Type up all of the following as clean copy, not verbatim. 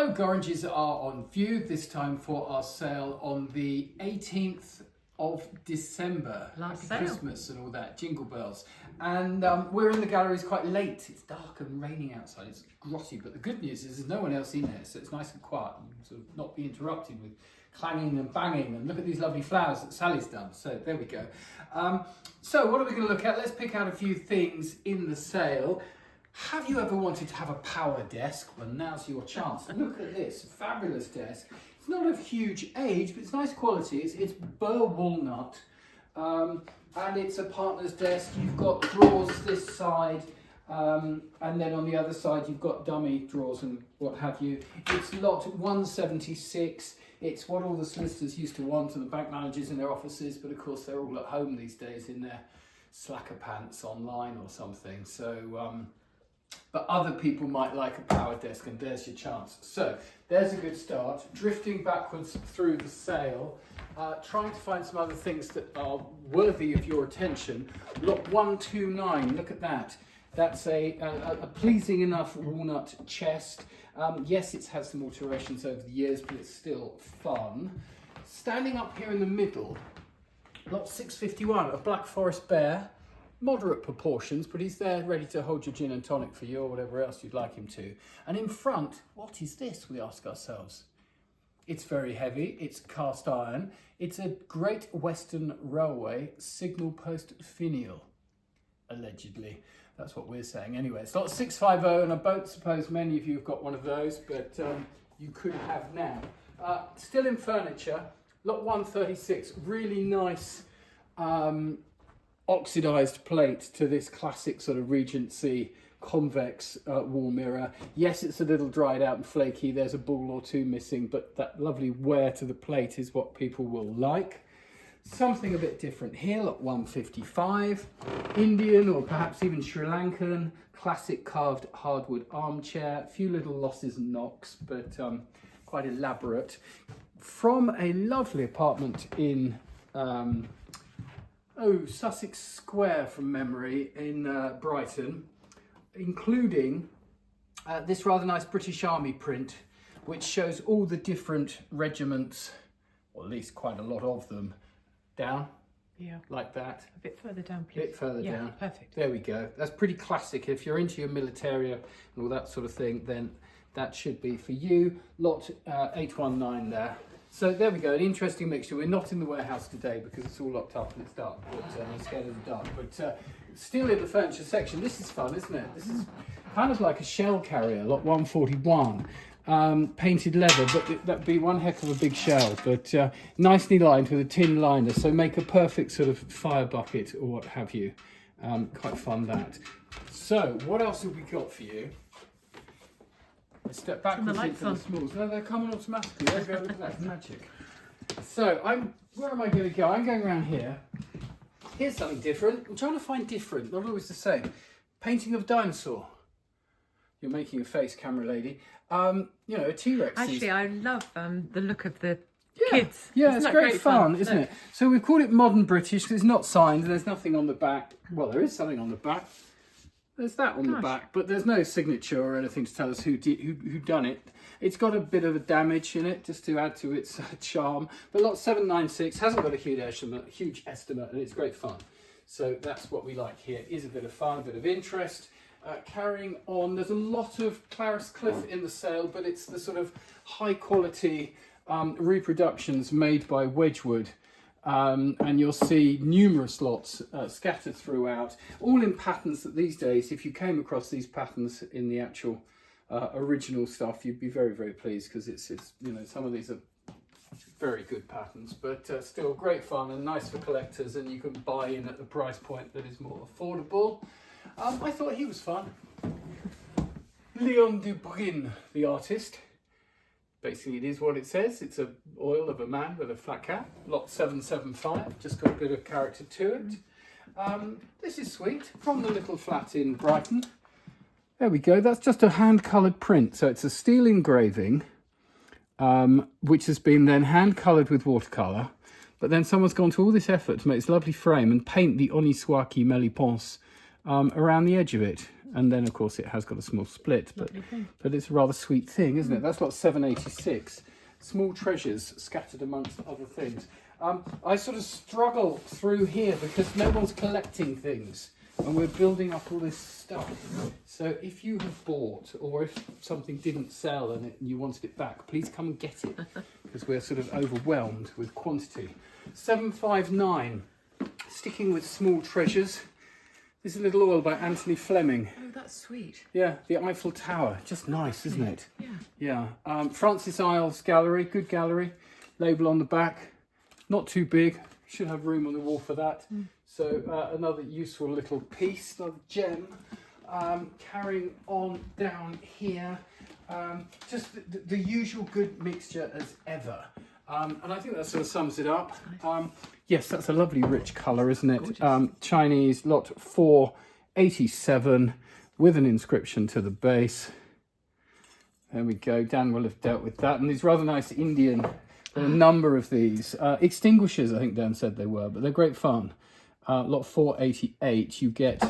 So Gorringes are on view, this time for our sale on the 18th of December. Last Happy sale. Christmas and all that, jingle bells. And we're in the galleries quite late. It's dark and raining outside, it's grotty, but the good news is there's no one else in there, so it's nice and quiet and sort of not be interrupted with clanging and banging. And look at these lovely flowers that Sally's done, so there we go. So what are we going to look at? Let's pick out a few things in the sale. Have you ever wanted to have a power desk? Well, now's your chance. Look at this fabulous desk. It's not of huge age, but it's nice quality. It's burr walnut, and it's a partner's desk. You've got drawers this side, and then on the other side you've got dummy drawers and what have you. It's lot 176. It's what all the solicitors used to want and the bank managers in their offices, but of course they're all at home these days in their slacker pants online or something. So. But other people might like a power desk, and there's your chance. So there's a good start. Drifting backwards through the sale, trying to find some other things that are worthy of your attention. Lot 129, look at that. That's a pleasing enough walnut chest. Yes, it's had some alterations over the years, but it's still fun. Standing up here in the middle, lot 651, a Black Forest bear. Moderate proportions, but he's there ready to hold your gin and tonic for you or whatever else you'd like him to. And in front, what is this, we ask ourselves? It's very heavy, it's cast iron. It's a Great Western Railway signal post finial, allegedly. That's what we're saying. Anyway, it's lot 650, and I don't suppose many of you have got one of those, but you could have now. Still in furniture, lot 136, really nice oxidized plate to this classic sort of Regency convex wall mirror. Yes, it's a little dried out and flaky. There's a ball or two missing, but that lovely wear to the plate is what people will like. Something a bit different here, lot 155. Indian or perhaps even Sri Lankan, classic carved hardwood armchair. A few little losses and knocks, but quite elaborate. From a lovely apartment in Sussex Square from memory in Brighton, including this rather nice British Army print, which shows all the different regiments, or at least quite a lot of them, down, like that. A bit further down, please. A bit further down. Perfect. There we go. That's pretty classic. If you're into your militaria and all that sort of thing, then that should be for you. Lot 819 there. So there we go, an interesting mixture. We're not in the warehouse today because it's all locked up and it's dark, but I'm scared of the dark. But still in the furniture section, this is fun, isn't it? This is kind of like a shell carrier, lot 141. Painted leather, but that'd be one heck of a big shell, but nicely lined with a tin liner, so make a perfect sort of fire bucket or what have you. Quite fun, that. So what else have we got for you? Let's step backwards into the smalls. No, they're coming automatically. There we go, look at that, magic. So where am I going to go? I'm going around here. Here's something different. I'm trying to find different, not always the same. Painting of dinosaur. You're making a face, camera lady. You know, a T-Rex. Actually, I love the look of the kids. Yeah, Isn't it's that great fun, isn't Look. it? So we've called it modern British because it's not signed. There's nothing on the back. Well, there is something on the back. There's that on the back, but there's no signature or anything to tell us who done it. It's got a bit of a damage in it just to add to its charm. But lot 796 hasn't got a huge estimate, and it's great fun. So that's what we like here. Is a bit of fun, a bit of interest. Carrying on, there's a lot of Clarice Cliff in the sale, but it's the sort of high quality reproductions made by Wedgwood. And you'll see numerous lots scattered throughout, all in patterns that these days, if you came across these patterns in the actual original stuff, you'd be very, very pleased, because it's you know, some of these are very good patterns, but still great fun and nice for collectors, and you can buy in at a price point that is more affordable. I thought he was fun. Leon Dubryn, the artist. Basically, it is what it says. It's a oil of a man with a flat cap. Lot 775, just got a bit of character to it. This is sweet, from the little flat in Brighton. There we go, that's just a hand-coloured print. So it's a steel engraving, which has been then hand-coloured with watercolour. But then someone's gone to all this effort to make this lovely frame and paint the Oniswaki Meliponce around the edge of it. And then, of course, it has got a small split, but it's a rather sweet thing, isn't it? That's lot 786. Small treasures scattered amongst other things. I sort of struggle through here because no one's collecting things. And we're building up all this stuff. So if you have bought, or if something didn't sell and you wanted it back, please come and get it, because we're sort of overwhelmed with quantity. 759, sticking with small treasures. This is a little oil by Anthony Fleming. Oh, that's sweet. Yeah, the Eiffel Tower. Just nice, isn't it? Yeah. Yeah. Francis Isles Gallery, good gallery. Label on the back. Not too big. Should have room on the wall for that. So another useful little piece, another gem. Carrying on down here, just the usual good mixture as ever. And I think that sort of sums it up. Yes, that's a lovely rich colour, isn't it? Chinese, lot 487, with an inscription to the base. There we go. Dan will have dealt with that. And these rather nice Indian, there are a number of these. Extinguishers, I think Dan said they were, but they're great fun. Lot 488, you get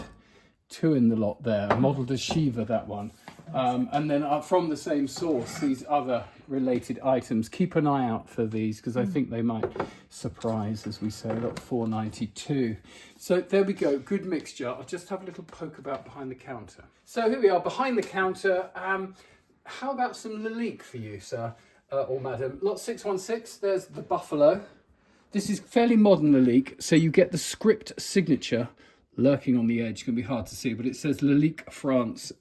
2 in the lot there, modelled as Shiva, that one. And then from the same source, these other related items. Keep an eye out for these, because I think they might surprise, as we say, lot 492. So there we go, good mixture. I'll just have a little poke about behind the counter. So here we are, behind the counter. How about some Lalique for you, sir or madam? Lot 616, there's the Buffalo. This is fairly modern Lalique, so you get the script signature lurking on the edge. It's going to be hard to see, but it says Lalique France,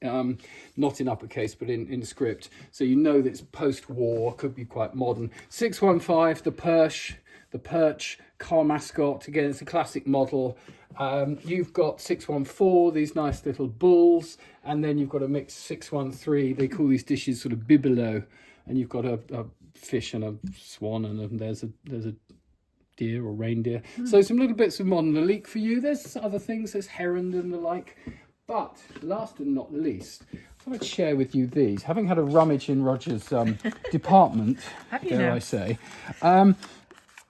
not in uppercase, but in script. So you know that it's post-war, could be quite modern. 615, the Perch, car mascot. Again, it's a classic model. You've got 614, these nice little bulls, and then you've got a mixed 613. They call these dishes sort of bibelot, and you've got a fish and a swan, and there's a deer or reindeer. So some little bits of modern Lalique for you. There's other things, there's heron and the like. But last and not least, I thought I'd share with you these. Having had a rummage in Roger's department, dare I say,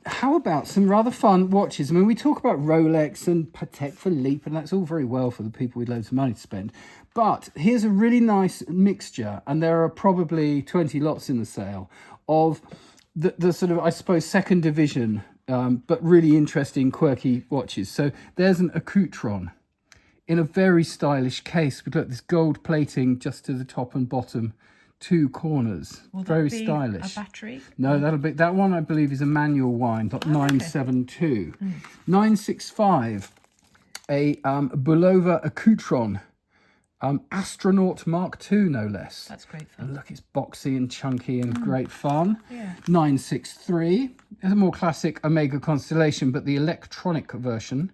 how about some rather fun watches? I mean, we talk about Rolex and Patek Philippe, and that's all very well for the people with loads of money to spend. But here's a really nice mixture, and there are probably 20 lots in the sale, of the sort of, I suppose, second division, but really interesting, quirky watches. So there's an Accutron in a very stylish case with, look, this gold plating just to the top and bottom, 2 corners. Will very that be stylish. A battery? No, that'll be that one. I believe is a manual wind. Got 972, 965. A Bulova Accutron, Astronaut Mark II, no less. That's great fun. And look, it's boxy and chunky and great fun. Yeah. 963. It's a more classic Omega Constellation, but the electronic version.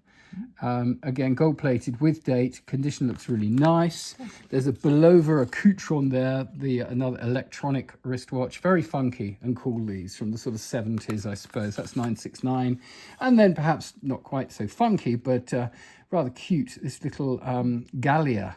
Again, gold plated with date. Condition looks really nice. There's a Bulova Accutron there, another electronic wristwatch. Very funky and cool, these from the sort of 70s, I suppose. That's 969. And then perhaps not quite so funky, but rather cute, this little Gallia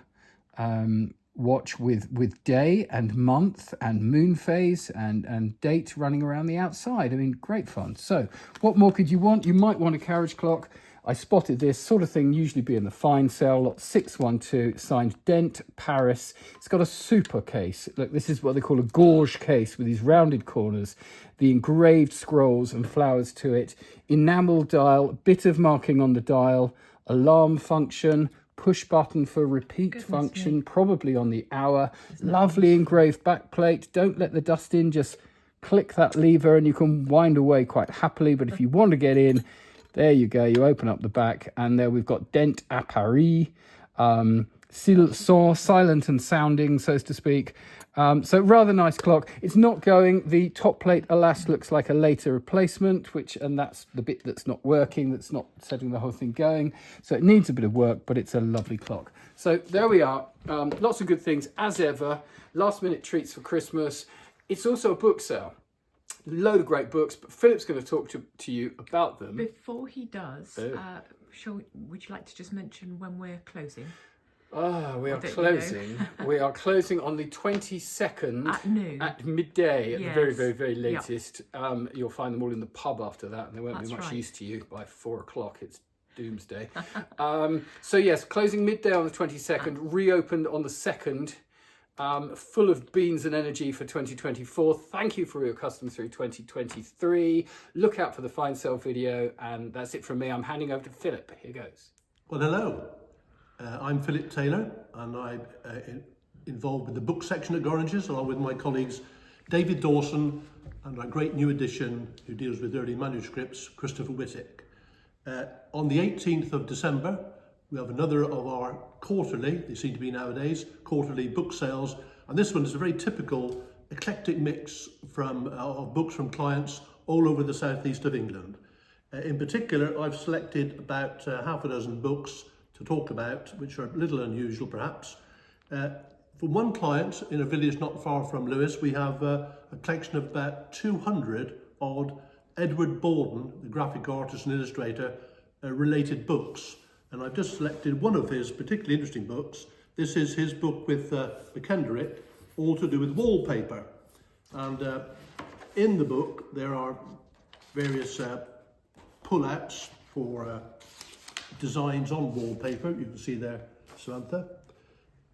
watch with day and month and moon phase and date running around the outside. I mean, great fun. So what more could you want? You might want a carriage clock. I spotted this sort of thing usually be in the fine sale, lot 612, signed Dent, Paris. It's got a super case. Look, this is what they call a gorge case with these rounded corners, the engraved scrolls and flowers to it, enamel dial, bit of marking on the dial, alarm function, push button for repeat function, probably on the hour. Lovely engraved backplate. Don't let the dust in, just click that lever and you can wind away quite happily. But if you want to get in, there you go. You open up the back and there we've got Dent à Paris, silent and sounding, so to speak. So rather nice clock. It's not going. The top plate, alas, looks like a later replacement, and that's the bit that's not working, that's not setting the whole thing going. So it needs a bit of work, but it's a lovely clock. So there we are. Lots of good things as ever. Last minute treats for Christmas. It's also a book sale. Load of great books, but Philip's going to talk to you about them. Before he does, would you like to just mention when we're closing? We are closing. We are closing on the 22nd at noon, at midday, at the very, very, very latest. Yep. You'll find them all in the pub after that, and they won't be much right. use to you by 4 o'clock. It's doomsday. So yes, closing midday on the 22nd, reopened on the 2nd. Full of beans and energy for 2024. Thank you for your custom through 2023. Look out for the Find Sell video, and that's it from me. I'm handing over to Philip. Here goes. Well, hello. I'm Philip Taylor, and I'm involved with the book section at Gorringe, along with my colleagues David Dawson and our great new addition who deals with early manuscripts, Christopher Whittick. On the 18th of December, we have another of our quarterly, they seem to be nowadays, quarterly book sales. And this one is a very typical eclectic mix of books from clients all over the southeast of England. In particular, I've selected about half a dozen books to talk about, which are a little unusual perhaps. For one client in a village not far from Lewes, we have a collection of about 200 odd Edward Borden, the graphic artist and illustrator, related books. And I've just selected one of his particularly interesting books. This is his book with McKendrick, all to do with wallpaper. And in the book, there are various pull-outs for designs on wallpaper. You can see there, Samantha.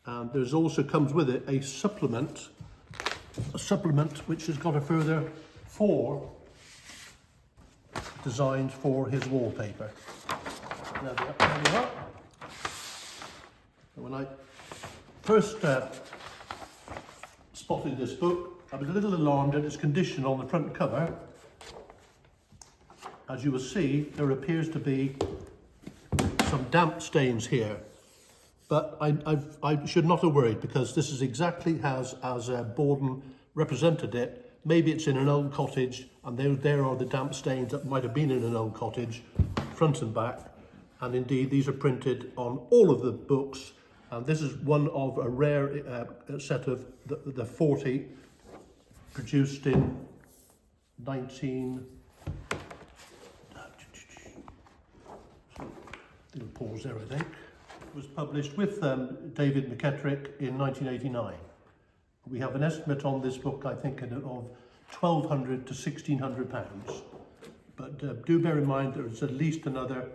And there's also comes with it a supplement which has got a further 4 designs for his wallpaper. Now, there we are. When I first spotted this book, I was a little alarmed at its condition on the front cover. As you will see, there appears to be some damp stains here. But I should not have worried, because this is exactly as Borden represented it. Maybe it's in an old cottage, and there are the damp stains that might have been in an old cottage, front and back. And indeed, these are printed on all of the books. And this is one of a rare set of the 40 produced in 19... Little pause there, I think. It was published with David McKendrick in 1989. We have an estimate on this book, I think, of £1,200 to £1,600. But do bear in mind there is at least another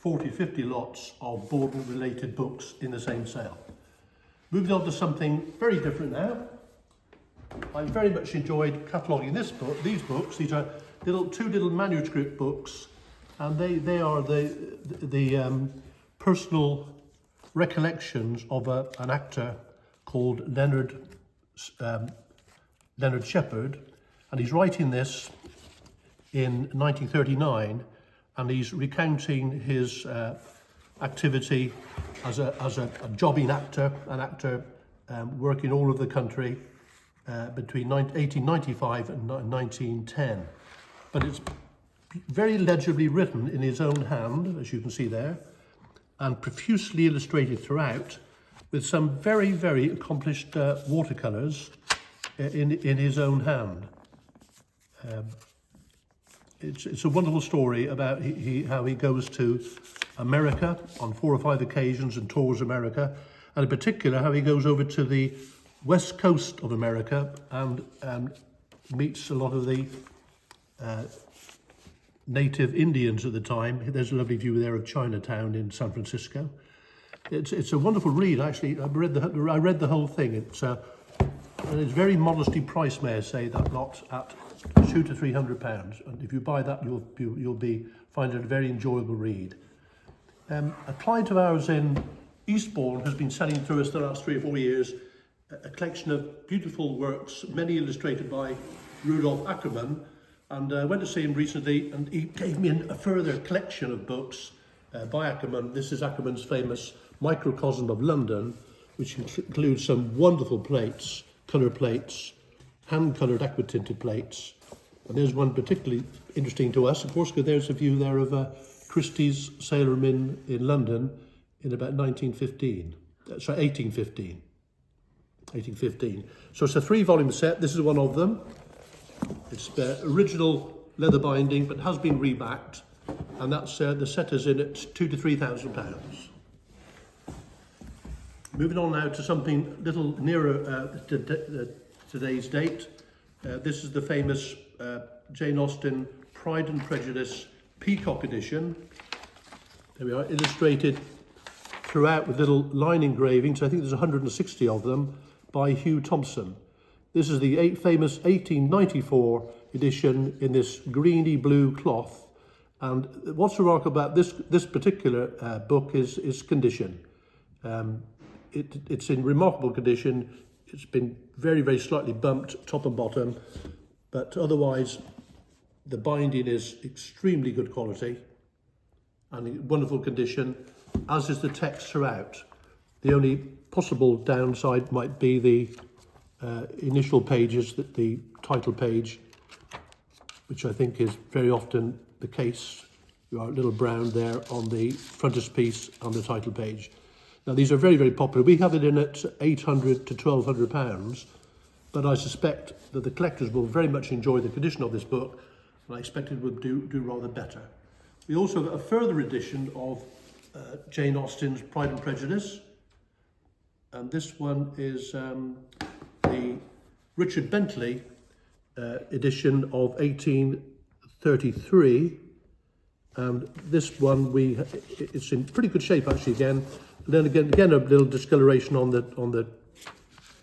40-50 lots of Borden-related books in the same sale. Moving on to something very different now. I very much enjoyed cataloguing these books. These are two little manuscript books, and they are the personal recollections of an actor called Leonard Shepherd, and he's writing this in 1939, and he's recounting his activity as a jobbing actor, working all over the country between 1895 and 1910. But it's very legibly written in his own hand, as you can see there, and profusely illustrated throughout, with some very, very accomplished watercolours in his own hand. It's a wonderful story about how he goes to America on 4 or 5 occasions and tours America, and in particular how he goes over to the west coast of America and meets a lot of the native Indians at the time. There's a lovely view there of Chinatown in San Francisco. It's a wonderful read, actually. I read the whole thing. It's very modestly priced, may I say, that lot at £200 to £300. And if you buy that, you'll find it a very enjoyable read. A client of ours in Eastbourne has been selling through us the last 3 or 4 years a collection of beautiful works, many illustrated by Rudolf Ackermann. And I went to see him recently, and he gave me a further collection of books by Ackermann. This is Ackermann's famous Microcosm of London, which includes some wonderful plates, colour plates, hand-coloured aquatinted plates. And there's one particularly interesting to us, of course, because there's a view there of Christie's Sailor in London in about 1815. So it's a 3-volume set. This is one of them. It's the original leather binding, but has been rebacked, and that's the set is in at £2,000 to £3,000. Moving on now to something a little nearer to today's date. This is the famous Jane Austen Pride and Prejudice Peacock edition. There we are, illustrated throughout with little line engravings. I think there's 160 of them by Hugh Thompson. This is the famous 1894 edition in this greeny blue cloth. And what's remarkable about this particular book is condition. It's in remarkable condition. It's been very, very slightly bumped top and bottom, but otherwise the binding is extremely good quality and in wonderful condition, as is the text throughout. The only possible downside might be the initial pages, the title page, which I think is very often the case. You are a little brown there on the frontispiece on the title page. Now these are very, very popular. We have it in at £800 to £1,200, but I suspect that the collectors will very much enjoy the condition of this book, and I expect it would do rather better. We also have a further edition of Jane Austen's Pride and Prejudice, and this one is the Richard Bentley edition of 1833, and this one it's in pretty good shape actually again. And then again a little discoloration on the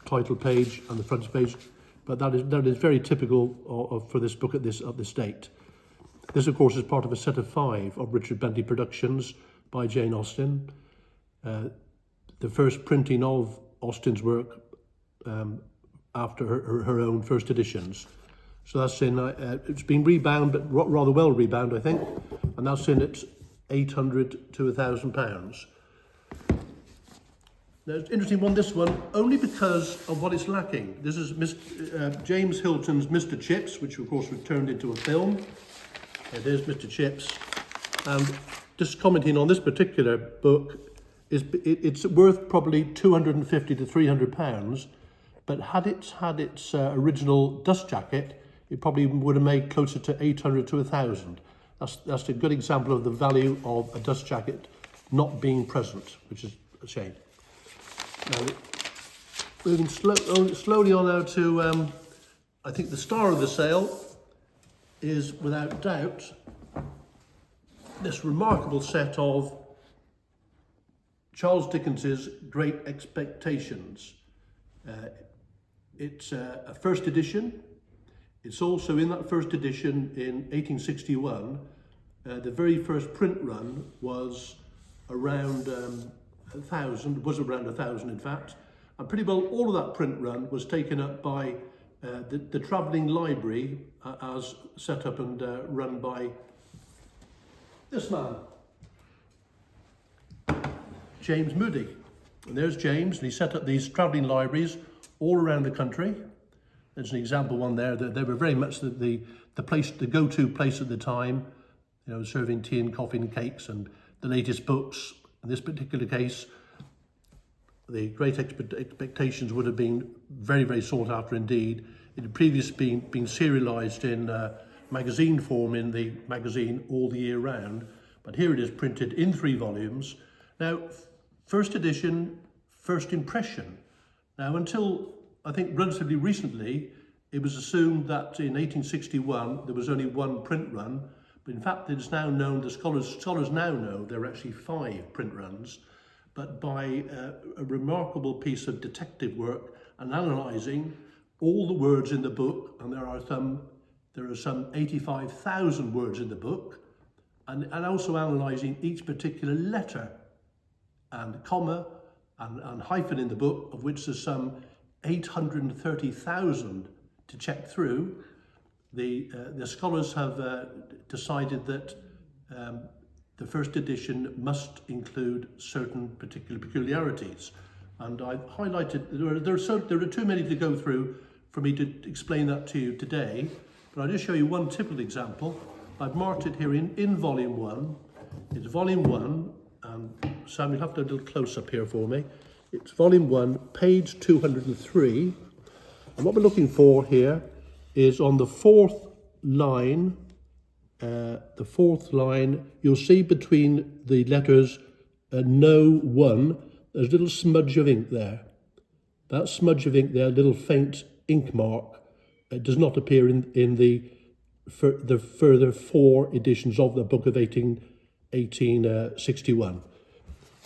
title page and the front page, but that is very typical for this book at this date. This, of course, is part of a set of 5 of Richard Bentley productions by Jane Austen. The first printing of Austen's work after her own first editions. So that's in, it's been rebound, but rather well rebound, I think, and that's in at £800 to £1,000. Now, it's an interesting one, this one, only because of what it's lacking. This is James Hilton's Mr. Chips, which of course was turned into a film. It is Mr. Chips. And just commenting on this particular book, it's worth probably £250 to £300, but had it had its original dust jacket, it probably would have made closer to £800 to £1,000. That's a good example of the value of a dust jacket not being present, which is a shame. Now, moving slowly on now to, I think the star of the sale is, without doubt, this remarkable set of Charles Dickens's Great Expectations. It's a first edition. It's also in that first edition in 1861. The very first print run was around 1,000, was around 1,000 in fact, and pretty well all of that print run was taken up by the travelling library as set up and run by this man, James Moody. And there's James, and he set up these travelling libraries all around the country. There's an example one there. They were very much the place, the go-to place at the time, you know, serving tea and coffee and cakes and the latest books. In this particular case, the Great Expectations would have been very, very sought after indeed. It had previously been serialised in magazine form in the magazine all the year round, but here it is printed in 3 volumes. Now, first edition, first impression. Now, until I think relatively recently, it was assumed that in 1861 there was only 1 print run, but in fact it's now known, the scholars now know there are actually 5 print runs, but by a remarkable piece of detective work and analysing all the words in the book, and there are some 85,000 words in the book, and also analysing each particular letter and comma and hyphen in the book, of which there's some 830,000 to check through. The scholars have decided that the first edition must include certain particular peculiarities, and I've highlighted, there are too many to go through for me to explain that to you today, but I'll just show you one typical example. I've marked it here in volume 1. It's volume 1, and Sam, you'll have to do a little close-up here for me. It's volume 1, page 203, and what we're looking for here is on the 4th line. You'll see between the letters no 1, there's a little smudge of ink there. That smudge of ink there, little faint ink mark, does not appear in the further 4 editions of the book of 18 1861.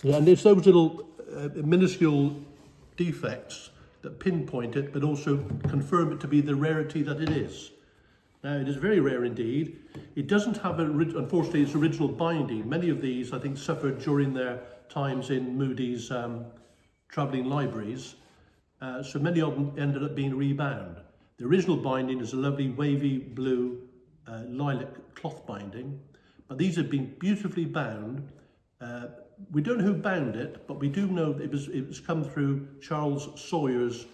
And it's those little minuscule defects that pinpoint it, but also confirm it to be the rarity that it is. Now, it is very rare indeed. It doesn't have, unfortunately, its original binding. Many of these, I think, suffered during their times in Moody's travelling libraries. So many of them ended up being rebound. The original binding is a lovely wavy blue lilac cloth binding, but these have been beautifully bound. We don't know who bound it, but we do know that it was come through Charles Sawyer's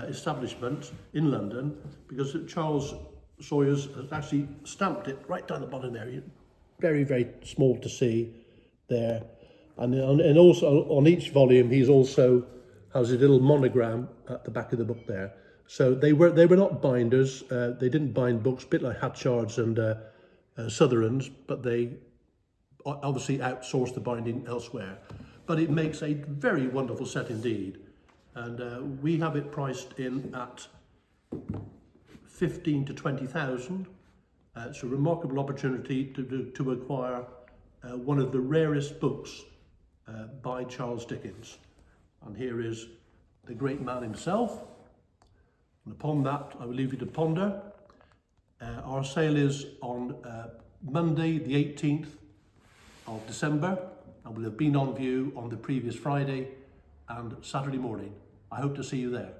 establishment in London, because Charles Sawyer's has actually stamped it right down the bottom there. Very, very small to see there. And also on each volume, he's also has a little monogram at the back of the book there. So they were not binders. They didn't bind books, a bit like Hatchards and Sutherlands, but they obviously outsourced the binding elsewhere. But it makes a very wonderful set indeed. And we have it priced in at 15 to 20,000. It's a remarkable opportunity to acquire one of the rarest books by Charles Dickens. And here is the great man himself. And upon that, I will leave you to ponder. Our sale is on Monday, the 18th of December, and will have been on view on the previous Friday and Saturday morning. I hope to see you there.